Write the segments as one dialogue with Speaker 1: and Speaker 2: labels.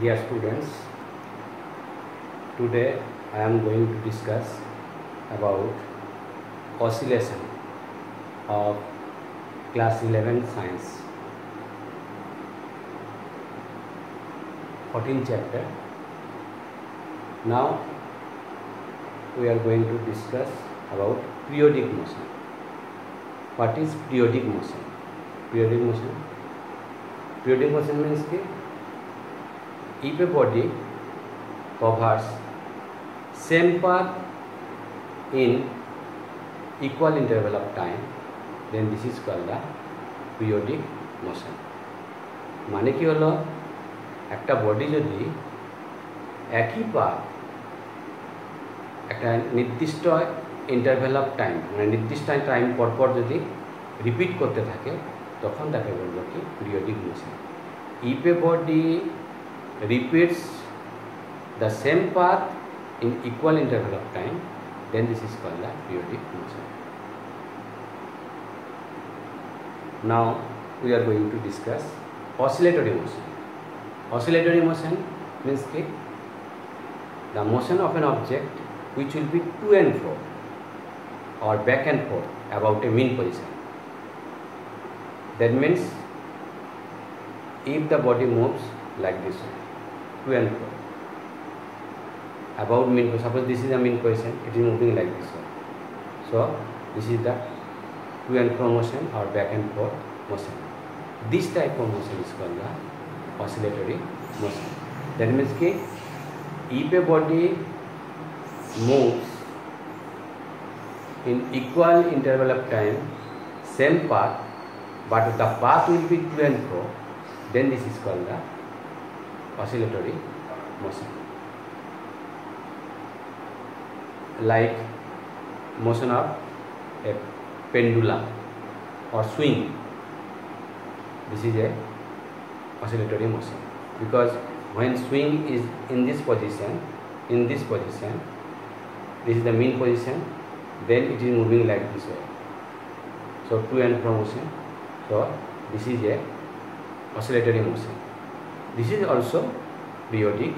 Speaker 1: Dear students, today I am going to discuss about oscillation of class 11 science 14th chapter. Now we are going to discuss about periodic motion. What is periodic motion? Periodic motion means कि if a body covers same path in equal interval of time, then this is called the periodic motion. माने कि hello একটা body যদি একই path একটা নির্দিষ্ট interval of time মানে নির্দিষ্ট টাইম পরপর যদি রিপিট করতে থাকে তখন তাকে বলবো কি periodic motion. If A body repeats the same path in equal interval of time, then this is called the periodic motion. Now we are going to discuss oscillatory motion. Oscillatory motion means that the motion of an object which will be to and fro or back and forth about a mean position. That means if the body moves like this way, to and fro about mean position, suppose this is a mean position, it is moving like this way. So this is the to and fro motion or back and forth motion. This type of motion is called the oscillatory motion. That means कि if a body moves in equal interval of time, same path, but the path will be to and fro, then this is called the oscillatory motion. Like motion of a pendulum or swing, this is a oscillatory motion, because when swing is in this position, this is the mean position, then it is moving like this way, so to and fro motion. So this is a oscillatory motion. This is also periodic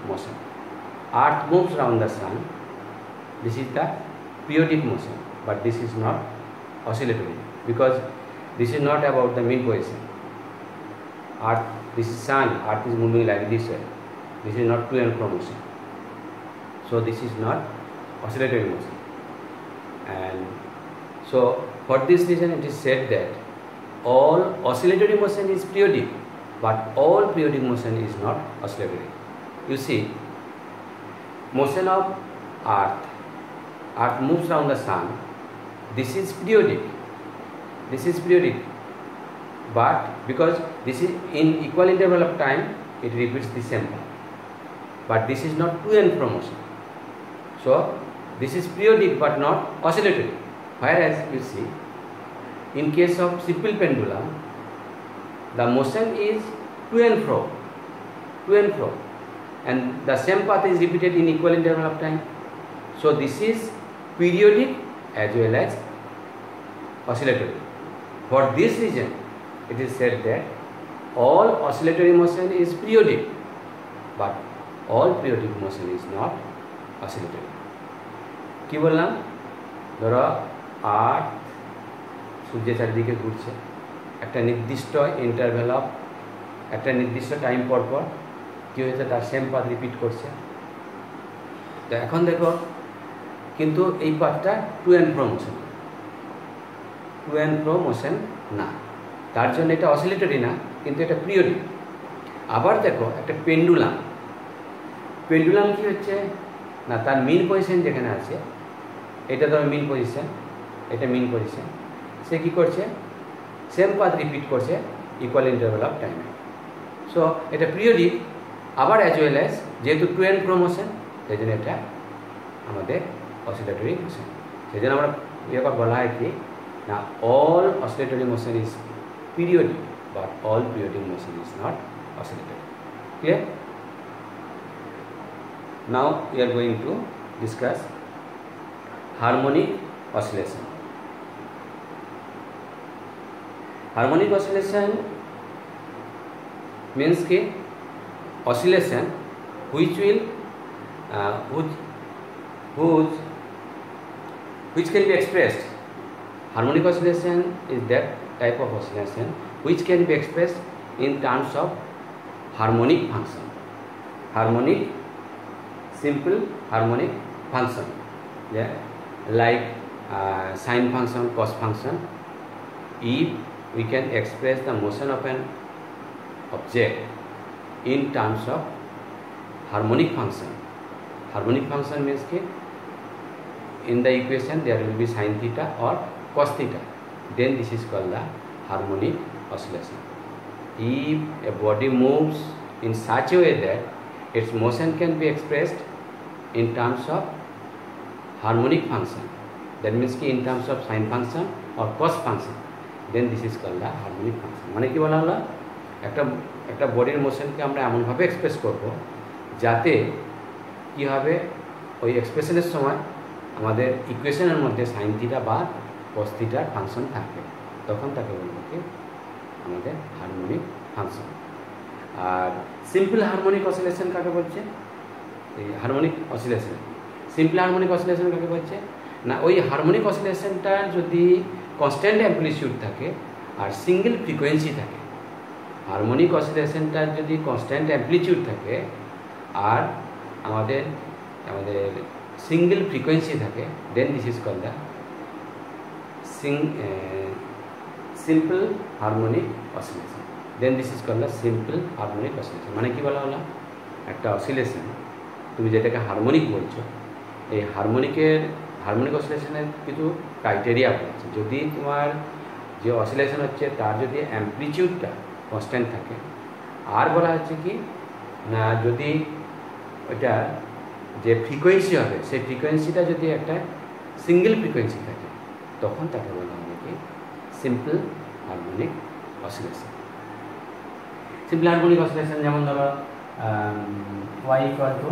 Speaker 1: motion. Earth moves around the sun, this is the periodic motion, but this is not oscillatory, because this is not about the mean position. Earth, this is sun, earth is moving like this way, this is not to and fro motion, so this is not oscillatory motion. And so for this reason it is said that all oscillatory motion is periodic, but all periodic motion is not oscillatory. You see, motion of earth moves around the sun, this is periodic, but because this is in equal interval of time, it repeats the same path, but this is not to and fro motion, so this is periodic but not oscillatory. Whereas you see, in case of simple pendulum, the motion is to and fro, and the same path is repeated in equal interval of time, so this is periodic as well as oscillatory. For this reason it is said that all oscillatory motion is periodic, but all periodic motion is not oscillatory. কি বললাম, ধরো আর্থ সূর্যের চারিদিকে ঘুরছে একটা নির্দিষ্ট interval of একটা নির্দিষ্ট টাইম পরপর কী হয়েছে, তার সেম পাথ রিপিট করছে। তো এখন দেখো, কিন্তু এই পাথটা টু অ্যান্ড ফ্রো মোশন না, তার জন্য এটা অসিলেটরি না, কিন্তু এটা পিরিয়ডিক। আবার দেখো একটা পেন্ডুলাম কী হচ্ছে না, তার মিন পজিশন যেখানে আছে, এটা ধরো মিন পজিশন, এটা মিন পজিশন, সে কী করছে, সেম পাথ রিপিট করছে ইকুয়াল ইন্টারভ্যাল অফ টাইমে, সো এটা পিরিয়ডিক। আবার অ্যাজ ওয়েল অ্যাজ যেহেতু টু অ্যান্ড ফ্রো মোশন, সেই জন্য এটা আমাদের অসিলেটরি মোশন। সেই জন্য আমরা এবার বলা হয় কি না, all oscillatory motion is periodic, but all periodic motion is not oscillatory. Clear? Now we are going to discuss harmonic oscillation. Harmonic oscillation means कि oscillation which will which can be expressed. Harmonic oscillation is that type of oscillation which can be expressed in terms of harmonic function. Harmonic, simple harmonic function, yeah, like sine function, cos function. If we can express the motion of an object in terms of harmonic function. Harmonic function means कि in the equation there will be sin theta or cos theta. Then this is called the harmonic oscillation. If a body moves in such a way that its motion can be expressed in terms of harmonic function, that means कि in terms of sine function or cos function, then this is called the harmonic function. মানে কি বলা হলো, একটা বডির মোশনকে আমরা এমনভাবে express করব যাতে কি হবে, ওই এক্সপ্রেশনের সময় আমাদের ইকুয়েশনের মধ্যে সাইন থিটা বা কস থিটার ফাংশন থাকবে, তখন তাকে বলবো কি আমাদের হারমোনিক ফাংশন। আর সিম্পল হারমোনিক অসিলেশন কাকে বলছে? এই harmonic oscillation, simple harmonic oscillation কাকে বলছে না, ওই হারমোনিক অসিলেশনটা যদি কনস্ট্যান্ট অ্যাম্পলিটিউড থাকে আর সিঙ্গেল ফ্রিকোয়েন্সি থাকে, হারমোনিক অসিলেশনটার যদি কনস্ট্যান্ট অ্যাম্পলিটিউড থাকে আর আমাদের সিঙ্গেল ফ্রিকোয়েন্সি থাকে, then this is called the simple harmonic oscillation. Then this is called the simple harmonic oscillation. মানে কি বলা হলো, একটা অসিলেশন তুমি যেটাকে হারমোনিক বলছো, এই হারমোনিক অসিলেশনের কিছু ক্রাইটেরিয়া বলছে। যদি তোমার যে অসিলেশন হচ্ছে তার যদি অ্যাম্পলিটিউডটা কনস্ট্যান্ট থাকে, আর বলা হচ্ছে কি না যদি ওইটা যে ফ্রিকোয়েন্সি হবে সেই ফ্রিকোয়েন্সিটা যদি একটা সিঙ্গেল ফ্রিকোয়েন্সি থাকে, তখন তাকে বলা হবে কি simple harmonic oscillation. Simple harmonic oscillation যেমন ধরো y equal to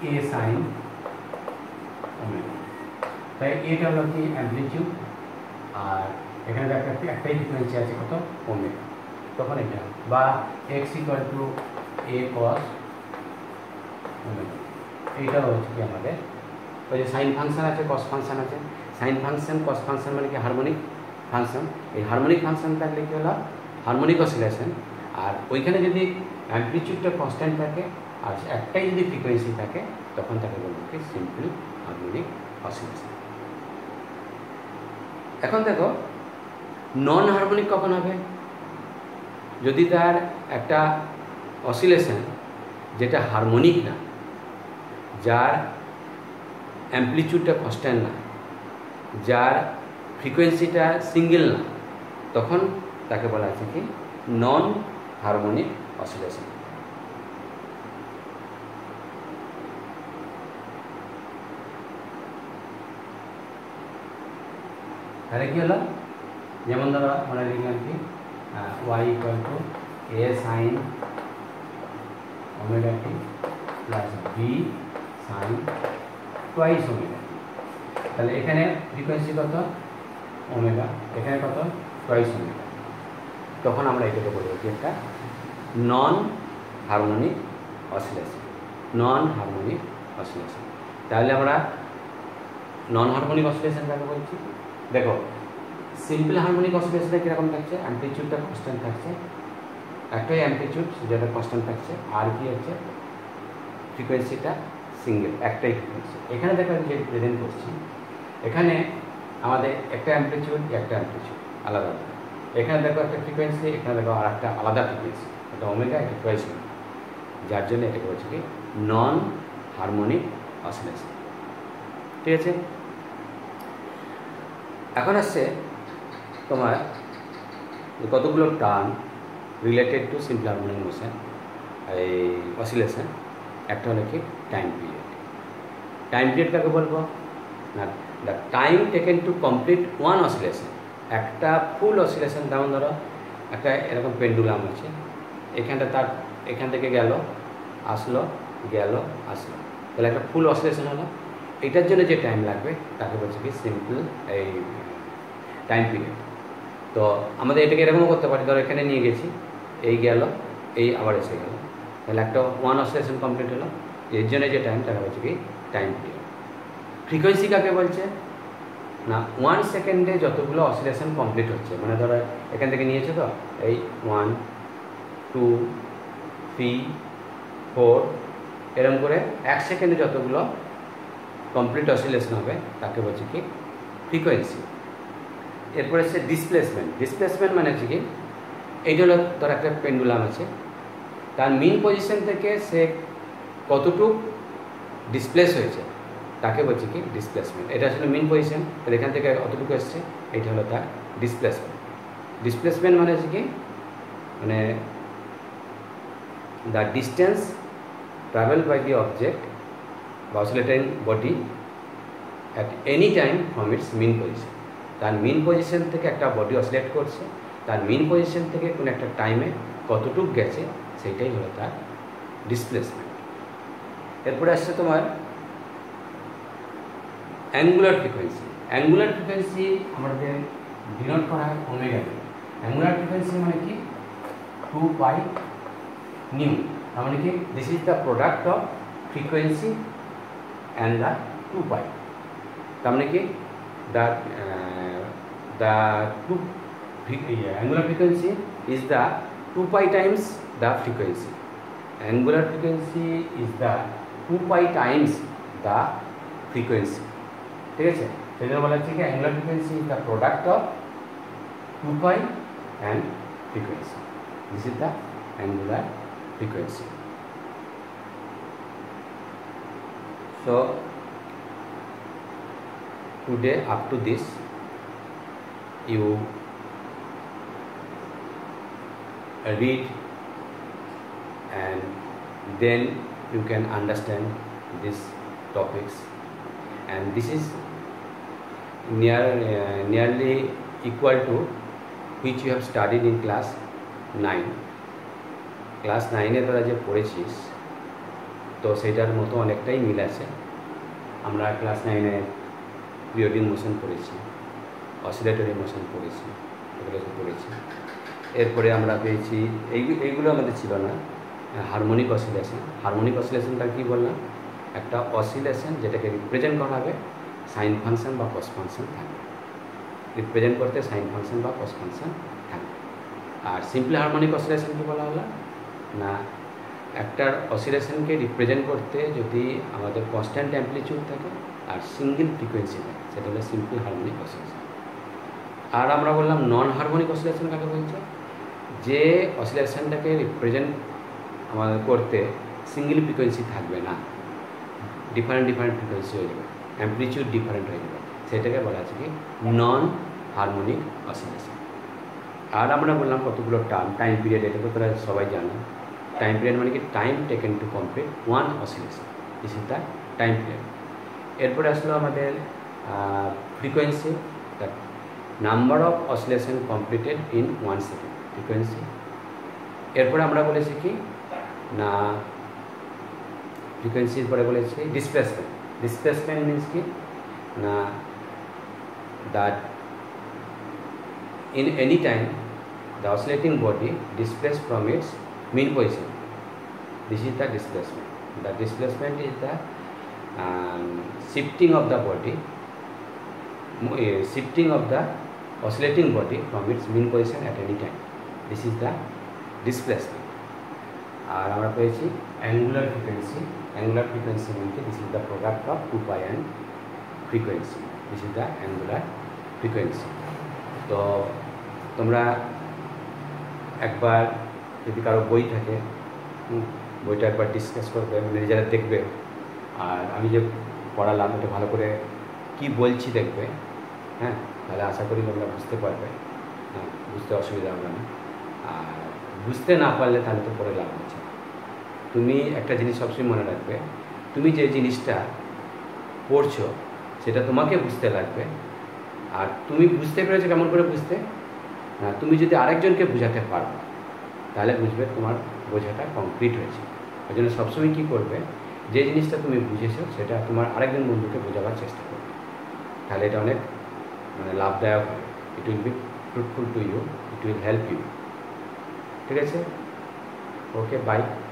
Speaker 1: a sin omega, তাই এটা হলো কি অ্যাম্পলিটিউড, আর এখানে একটাই ফ্রিকোয়েন্সি আছে কত, ওমেগা, তখন এটা বা x equal to a cos omega, এইটাও হচ্ছে কি আমাদের ওই যে সাইন ফাংশন আছে, কস ফাংশন আছে। সাইন ফাংশন কস ফাংশন মানে কি হারমোনিক ফাংশন। এই হারমোনিক ফাংশন থাকলে কি হলো হারমোনিক অসিলেশন। আর ওইখানে যদি অ্যাম্পলিটিউডটা কনস্ট্যান্ট থাকে আর একটাই যদি ফ্রিকোয়েন্সি থাকে, তখন তাকে বলবো কি সিম্পল হারমোনিক অসিলেশন। এখন দেখো নন হারমোনিক কখন হবে? যদি তার একটা অসিলেশন যেটা হারমোনিক না, যার অ্যাম্পলিটিউডটা কনস্ট্যান্ট না, যার ফ্রিকোয়েন্সিটা সিঙ্গেল না, তখন তাকে বলা আছে কি নন হারমোনিক অসিলেশন। তাহলে কি হলো, যেমন ধরো আমরা লিখলাম কি y equal to a sin omega t plus b sin twice omega t। তাহলে এখানে ফ্রিকোয়েন্সি কত ওমেগা, এখানে কত টুয়াইস ওমেগা, তখন আমরা এটাকে বলবো কি একটা নন হারমোনিক অসিলেশন। নন হারমোনিক অসিলেশন। তাহলে আমরা নন হারমোনিক অসিলেশন কাকে বলছি? দেখো সিম্পল হারমোনিক অসিলেশনে কীরকম থাকছে, অ্যাম্পলিটিউডটা কনস্ট্যান্ট থাকছে, একটাই অ্যাম্পলিটিউড যেটা কনস্ট্যান্ট থাকছে, আর কি হচ্ছে ফ্রিকোয়েন্সিটা সিঙ্গেল, একটাই ফ্রিকোয়েন্সি। এখানে দেখো যে প্রেজেন্ট করছি, এখানে আমাদের একটা অ্যাম্পলিটিউড আলাদা আলাদা। এখানে দেখো একটা ফ্রিকোয়েন্সি, এখানে দেখো আর একটা আলাদা ফ্রিকোয়েন্সি, একটা ওমেগা, একটা টুয়াইস ওমেগা, যার জন্য এটাকে বলছি কি নন হারমোনিক অসিলেশন। ঠিক আছে, এখন আসছে তোমার কতগুলো term related to simple harmonic motion, এই অসিলেশন। একটা হলো কি টাইম পিরিয়ড। টাইম পিরিয়ড কাকে বলবো না, the time taken to complete one oscillation. একটা ফুল অসিলেশন, যেমন ধরো একটা এরকম পেন্ডুলাম আছে, এখান থেকে গেল আসলো, তাহলে একটা ফুল অসিলেশন হলো। এটার জন্য যে টাইম লাগবে তাকে বলছে কি সিম্পল এই টাইম পিরিয়ড। তো আমাদের এটাকে এরকমও করতে পারি, ধরো এখানে নিয়ে গেছি, এই গেল, এই আবার এসে গেল, তাহলে একটা ওয়ান অসিলেশন কমপ্লিট হলো। এর জন্য যে টাইম তারা হচ্ছে কি টাইম পিরিয়ড। ফ্রিকোয়েন্সি কাকে বলছে না 1 সেকেন্ডে যতগুলো অসিলেশন কমপ্লিট হচ্ছে, মানে ধরো এখান থেকে নিয়েছে তো এই 1 2 3 4 এরকম করে 1 সেকেন্ডে যতগুলো কমপ্লিট অসিলেশন হবে তাকে বলছে কি ফ্রিকোয়েন্সি। এরপরে হচ্ছে ডিসপ্লেসমেন্ট। ডিসপ্লেসমেন্ট মানে হচ্ছে কি এইটা হলো ধর একটা পেন্ডুলাম আছে, তার মিন পজিশন থেকে সে কতটুকু ডিসপ্লেস হয়েছে তাকে বলছে কি ডিসপ্লেসমেন্ট। এটা আসলে মিন পজিশন, তাহলে এখান থেকে অতটুকু এসছে, এইটা হলো তার ডিসপ্লেসমেন্ট। ডিসপ্লেসমেন্ট মানে হচ্ছে কি মানে the distance travel by the object বা oscillating body at any time from its mean position. তার মিন পজিশন থেকে একটা বডি অসিলেট করছে, তার মিন পজিশন থেকে কোনো একটা টাইমে কতটুকু গেছে সেইটাই হলো তার ডিসপ্লেসমেন্ট। এরপরে আসছে তোমার অ্যাঙ্গুলার ফ্রিকোয়েন্সি। অ্যাঙ্গুলার ফ্রিকোয়েন্সি আমাদের ডিনোট করা হয় ওমেগা। অ্যাঙ্গুলার ফ্রিকোয়েন্সি মানে কি 2 পাই নিউ, তার মানে কি this is the product of frequency and the 2 পাই। তার মানে কি the angular frequency is the 2 pi times the frequency. Angular frequency is the 2 pi times the frequency. ঠিক আছে, সেটা বলা হচ্ছে কি angular frequency is the product of 2 pi and frequency. This is the angular frequency. So today up to this you read and then you can understand these topics, and this is nearly equal to which you have studied in class 9. Class 9 এ তোরা যে পড়েছিস তো সেটার মতো অনেকটাই মিল আছে। আমরা class 9 এ periodic motion পড়েছি, অসিলেটরি মোশন পড়েছি, এগুলো পড়েছি। এরপরে আমরা পেয়েছি এইগুলো আমাদের ছিল না, হারমোনিক অসিলেশন। হারমোনিক অসিলেশনটা কী বললাম, একটা অসিলেশন যেটাকে রিপ্রেজেন্ট করা হবে সাইন ফাংশন বা কস ফাংশন থাকবে, রিপ্রেজেন্ট করতে সাইন ফাংশন বা কস ফাংশন থাকবে। আর সিম্পল হারমোনিক অসিলেশন কী বলা হলো না, একটার অসিলেশনকে রিপ্রেজেন্ট করতে যদি আমাদের কনস্ট্যান্ট অ্যাম্পলিটিউড থাকে আর সিঙ্গেল ফ্রিকোয়েন্সি থাকে সেটা হলো সিম্পল হারমোনিক অসিলেশন। আর আমরা বললাম নন হারমোনিক অসিলেশন কাকে বলছে, যে অসিলেশনটাকে রিপ্রেজেন্ট আমাদের করতে সিঙ্গেল ফ্রিকোয়েন্সি থাকবে না, ডিফারেন্ট ফ্রিকোয়েন্সি হয়ে যাবে, অ্যাম্পলিটিউড ডিফারেন্ট হয়ে যাবে, সেটাকে বলা হচ্ছে কি নন হারমোনিক অসিলেশন। আর আমরা বললাম কতগুলো টাইম পিরিয়ড, এটা তো তোরা সবাই জানো। টাইম পিরিয়ড মানে কি time taken to complete one oscillation, this is the time period. এরপরে আসলো আমাদের frequency, the number of oscillation completed in 1 second, frequency. এরপরে আমরা বলেছি কি না ফ্রিকোয়েন্সির পরে বলেছি ডিসপ্লেসমেন্ট। ডিসপ্লেসমেন্ট মিনস কি না that in any time the oscillating body displaced from its mean position. This is the displacement. The displacement is the shifting of the body, shifting of the oscillating body from its mean position at any time. This is the displacement. আর আমরা পেয়েছি angular frequency. Angular frequency মানে this is the product of 2 pi and frequency, this is the angular frequency. তো তোমরা একবার যদি কারো বই থাকে বইটা একবার ডিসকাস করবে, মানে নিজেরা দেখবে, আর আমি যে পড়ালাম এটা ভালো করে কি বলছি দেখবে, হ্যাঁ, তাহলে আশা করি তোমরা বুঝতে পারবে, হ্যাঁ, বুঝতে অসুবিধা হবে না। আর বুঝতে না পারলে তাহলে তো পড়ে লাভ হচ্ছে। তুমি একটা জিনিস সবসময় মনে রাখবে, তুমি যে জিনিসটা পড়ছো সেটা তোমাকে বুঝতে লাগবে, আর তুমি বুঝতে পেরেছো কেমন করে বুঝতে, তুমি যদি আরেকজনকে বোঝাতে পারো তাহলে বুঝবে তোমার বোঝাটা কমপ্লিট হয়েছে। ওই জন্য সবসময় কী করবে, যে জিনিসটা তুমি বুঝেছো সেটা তোমার আরেকজন বন্ধুকে বোঝাবার চেষ্টা করবে, তাহলে এটা অনেক মানে লাভদায়ক হবে। It will be fruitful to you, it will help you. ঠিক আছে, Okay, bye.